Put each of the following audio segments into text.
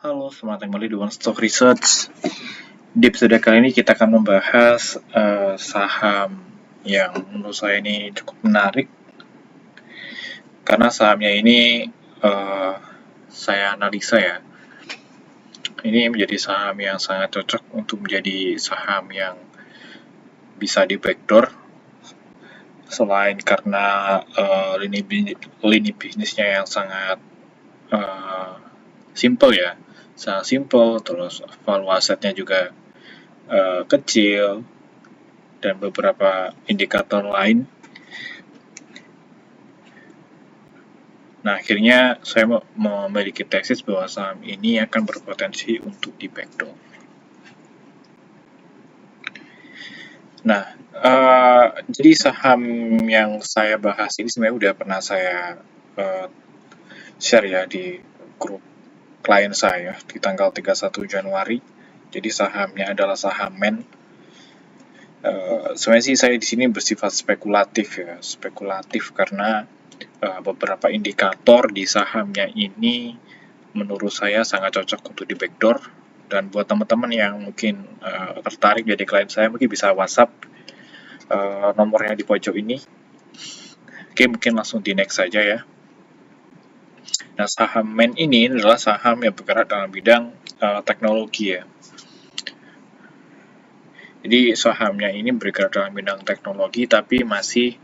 Halo, selamat kembali di One Stock Research. Di episode kali ini kita akan membahas saham yang menurut saya ini cukup menarik karena sahamnya ini saya analisa ya. Ini menjadi saham yang sangat cocok untuk menjadi saham yang bisa di backdoor selain karena lini bisnisnya yang sangat simple ya, sangat simple, terus value asetnya juga kecil, dan beberapa indikator lain. Nah, akhirnya saya memiliki tesis bahwa saham ini akan berpotensi untuk di backdoor. Nah, jadi saham yang saya bahas ini sebenarnya udah pernah saya share ya di grup klien saya di tanggal 31 Januari. Jadi sahamnya adalah saham MEN. Sebenarnya sih saya di sini bersifat spekulatif karena beberapa indikator di sahamnya ini menurut saya sangat cocok untuk di backdoor. Dan buat teman-teman yang mungkin tertarik jadi klien saya, mungkin bisa WhatsApp nomornya di pojok ini. Oke, mungkin langsung di next saja ya. Nah, saham MEN ini adalah saham yang bergerak dalam bidang teknologi ya. Jadi sahamnya ini bergerak dalam bidang teknologi tapi masih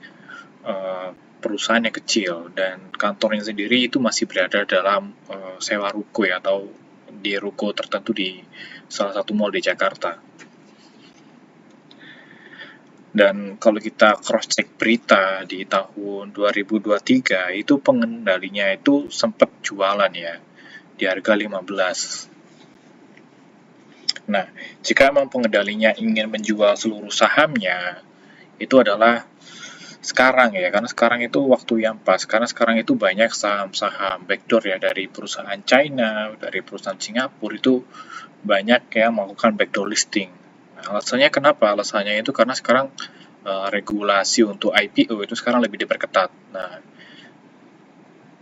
perusahaan yang kecil, dan kantornya sendiri itu masih berada dalam sewa ruko ya, atau di ruko tertentu di salah satu mall di Jakarta. Dan kalau kita cross check berita di tahun 2023 itu pengendalinya itu sempat jualan ya di harga 15. Nah, jika memang pengendalinya ingin menjual seluruh sahamnya, itu adalah sekarang ya, karena sekarang itu waktu yang pas, karena sekarang itu banyak saham-saham backdoor ya, dari perusahaan China, dari perusahaan Singapura, itu banyak yang melakukan backdoor listing. Nah, alasannya kenapa? Alasannya itu karena sekarang regulasi untuk IPO itu sekarang lebih diperketat. Nah,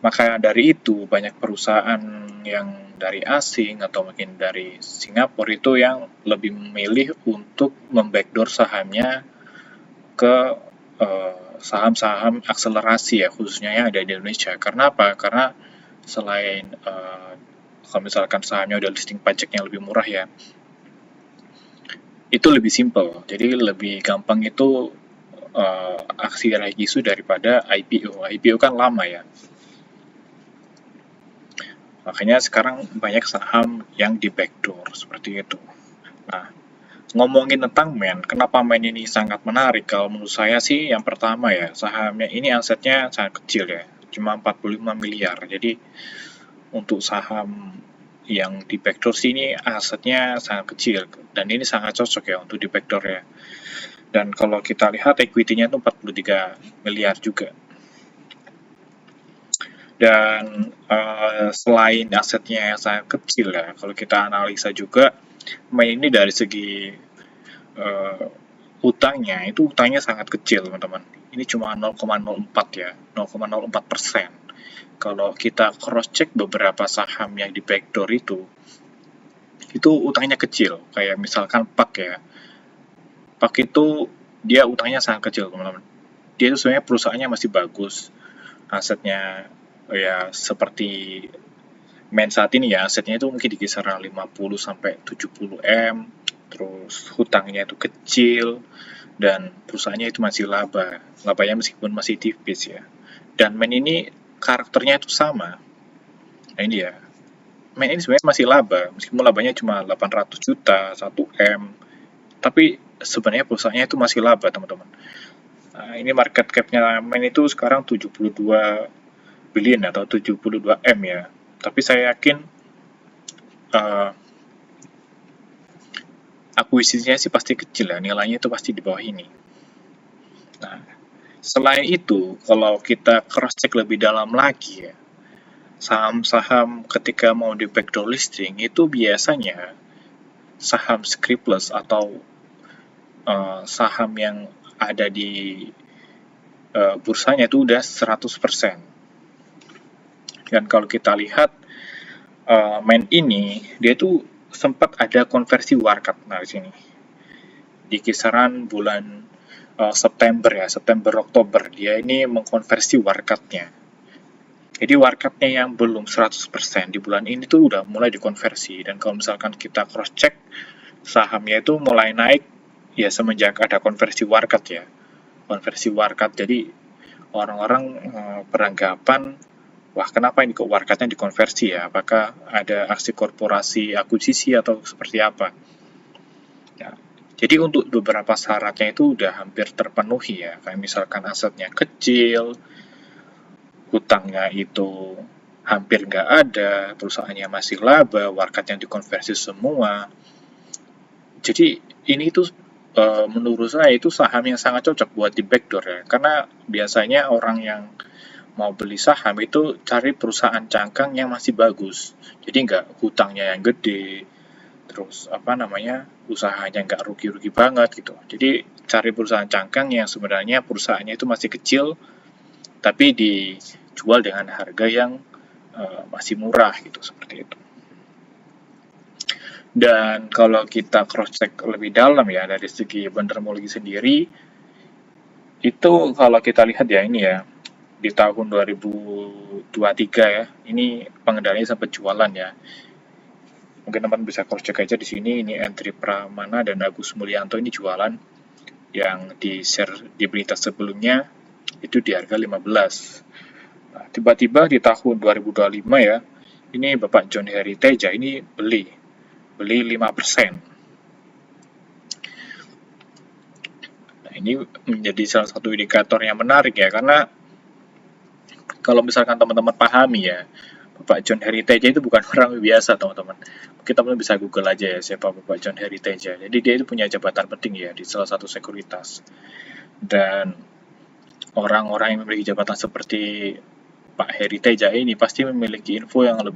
maka dari itu banyak perusahaan yang dari asing atau mungkin dari Singapura itu yang lebih memilih untuk membackdoor sahamnya ke saham-saham akselerasi ya, khususnya yang ada di Indonesia. Karena apa? Karena selain kalau misalkan sahamnya udah listing pajaknya lebih murah ya, itu lebih simple. Jadi lebih gampang itu aksi regisu daripada IPO. IPO kan lama ya. Makanya sekarang banyak saham yang di backdoor seperti itu. Nah, ngomongin tentang MEN, kenapa MEN ini sangat menarik? Kalau menurut saya sih, yang pertama ya, sahamnya ini asetnya sangat kecil ya, cuma 45 miliar. Jadi untuk saham yang di backdoor sih ini asetnya sangat kecil, dan ini sangat cocok ya untuk di backdoor ya. Dan kalau kita lihat equity-nya itu 43 miliar juga. Dan selain asetnya yang sangat kecil ya, kalau kita analisa juga, MEN ini dari segi utangnya sangat kecil teman-teman. Ini cuma 0,04 ya, 0,04%. Kalau kita cross check beberapa saham yang di backdoor itu utangnya kecil. Kayak misalkan PAK ya, PAK itu dia utangnya sangat kecil teman-teman. Dia itu sebenarnya perusahaannya masih bagus, asetnya ya seperti MEN saat ini ya, asetnya itu mungkin di kisaran 50 sampai 70 M, terus hutangnya itu kecil, dan perusahaannya itu masih laba. Labanya meskipun masih tipis ya. Dan MEN ini karakternya itu sama. Nah ini ya, MEN ini sebenarnya masih laba, meskipun labanya cuma 800 juta, 1 M, tapi sebenarnya perusahaannya itu masih laba teman-teman. Nah, ini market cap-nya MEN itu sekarang 72 billion atau 72 M ya. Tapi saya yakin akuisisinya sih pasti kecil ya, nilainya itu pasti di bawah ini. Nah, selain itu, kalau kita cross check lebih dalam lagi ya, saham-saham ketika mau di backdoor listing itu biasanya saham scriptless atau saham yang ada di bursanya itu udah 100%. Dan kalau kita lihat main ini dia tuh sempat ada konversi warkat. Nah, di sini di kisaran bulan September ya, September Oktober dia ini mengkonversi warkatnya. Jadi warkatnya yang belum 100% di bulan ini tuh udah mulai dikonversi, dan kalau misalkan kita cross check sahamnya itu mulai naik ya semenjak ada konversi warkat ya. Konversi warkat, jadi orang-orang beranggapan, wah kenapa ini kok warkatnya dikonversi ya? Apakah ada aksi korporasi akuisisi atau seperti apa? Ya. Jadi untuk beberapa syaratnya itu udah hampir terpenuhi ya. Kayak misalkan asetnya kecil, hutangnya itu hampir nggak ada, perusahaannya masih laba, warkatnya dikonversi semua. Jadi ini tuh menurut saya itu saham yang sangat cocok buat di backdoor ya. Karena biasanya orang yang mau beli saham itu cari perusahaan cangkang yang masih bagus. Jadi nggak hutangnya yang gede, terus apa namanya, usahanya nggak rugi-rugi banget gitu. Jadi cari perusahaan cangkang yang sebenarnya perusahaannya itu masih kecil, tapi dijual dengan harga yang masih murah gitu, seperti itu. Dan kalau kita cross check lebih dalam ya dari segi bendermologi sendiri, itu kalau kita lihat ya ini ya, di tahun 2023 ya, ini pengendalianya sempat jualan ya. Mungkin teman bisa cross check aja di sini, ini entry Pramana dan Agus Mulyanto ini jualan, yang di share di berita sebelumnya itu di harga 15. Nah, tiba-tiba di tahun 2025 ya, ini Bapak John Heri Teja ini beli 5%. Nah, ini menjadi salah satu indikator yang menarik ya, karena kalau misalkan teman-teman pahami ya, Bapak John Heri Teja itu bukan orang biasa, teman-teman. Mungkin teman-teman bisa Google aja ya siapa Bapak John Heri Teja. Jadi dia itu punya jabatan penting ya di salah satu sekuritas. Dan orang-orang yang memiliki jabatan seperti Pak Heri Teja ini pasti memiliki info yang uh,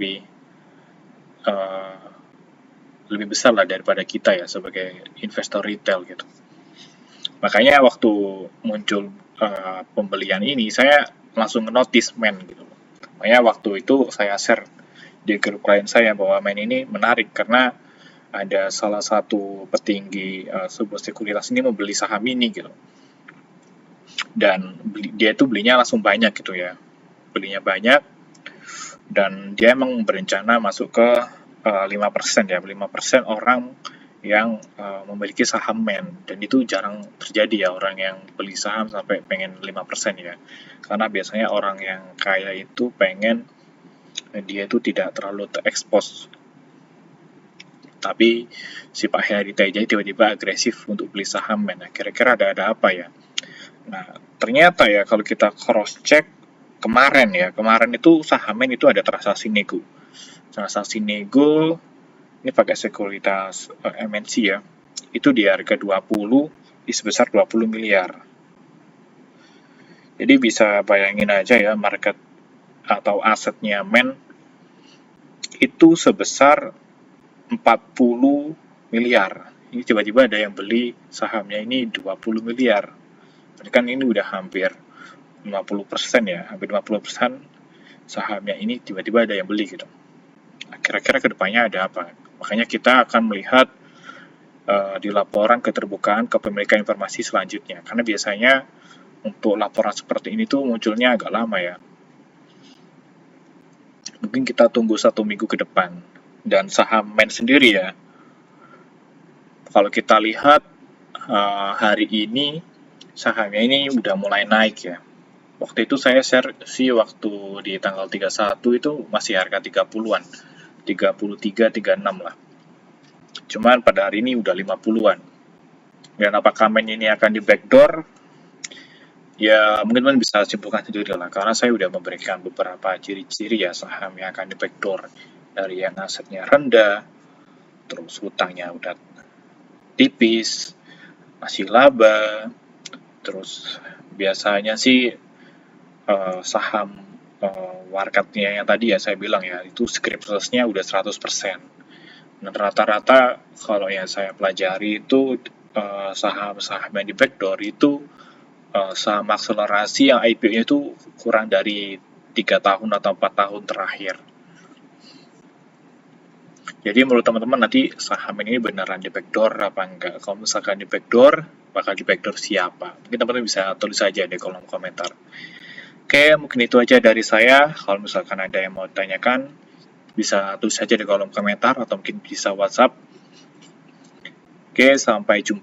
lebih besar lah daripada kita ya sebagai investor retail gitu. Makanya waktu muncul pembelian ini, saya langsung notice men gitu. Makanya waktu itu saya share di grup klien saya bahwa men ini menarik karena ada salah satu petinggi sebuah sekuritas ini membeli saham ini gitu. Dan dia itu belinya langsung banyak gitu ya. Belinya banyak, dan dia emang berencana masuk ke 5% ya, 5% orang yang memiliki saham men, dan itu jarang terjadi ya orang yang beli saham sampai pengen 5% ya, karena biasanya orang yang kaya itu pengen dia itu tidak terlalu terekspos, tapi si Pak Heri Teja tiba-tiba agresif untuk beli saham men. Nah, kira-kira ada apa ya? Nah, ternyata ya kalau kita cross check kemarin itu saham men itu ada transaksi nego. Transaksi nego ini pakai sekuritas MNC ya, itu di harga 20 di sebesar 20 miliar. Jadi bisa bayangin aja ya, market atau asetnya men itu sebesar 40 miliar. Ini tiba-tiba ada yang beli sahamnya ini 20 miliar. Jadi kan ini udah hampir 50% ya, hampir 50% sahamnya ini tiba-tiba ada yang beli gitu. Nah, kira-kira kedepannya ada apa? Makanya kita akan melihat di laporan keterbukaan kepemilikan informasi selanjutnya. Karena biasanya untuk laporan seperti ini tuh munculnya agak lama ya. Mungkin kita tunggu 1 minggu ke depan. Dan saham men sendiri ya, kalau kita lihat hari ini sahamnya ini udah mulai naik ya. Waktu itu saya share sih waktu di tanggal 31 itu masih harga 30-an. 33, 36 lah. Cuman pada hari ini udah 50-an. Dan apakah men ini akan di backdoor? Ya mungkin teman bisa simpulkan sendiri lah, karena saya udah memberikan beberapa ciri-ciri ya saham yang akan di backdoor. Dari yang asetnya rendah, terus hutangnya udah tipis, masih laba, terus biasanya sih saham warkatnya yang tadi ya saya bilang ya, itu script price-nya udah 100%. Dan rata-rata kalau yang saya pelajari itu saham-saham yang di backdoor itu saham akselerasi yang IPO-nya itu kurang dari 3 tahun atau 4 tahun terakhir. Jadi menurut teman-teman nanti saham ini beneran di backdoor apa enggak? Kalau misalkan di backdoor, bakal di backdoor siapa? Mungkin teman-teman bisa tulis aja di kolom komentar. Oke, mungkin itu aja dari saya. Kalau misalkan ada yang mau tanyakan, bisa tulis saja di kolom komentar atau mungkin bisa WhatsApp. Oke, sampai jumpa.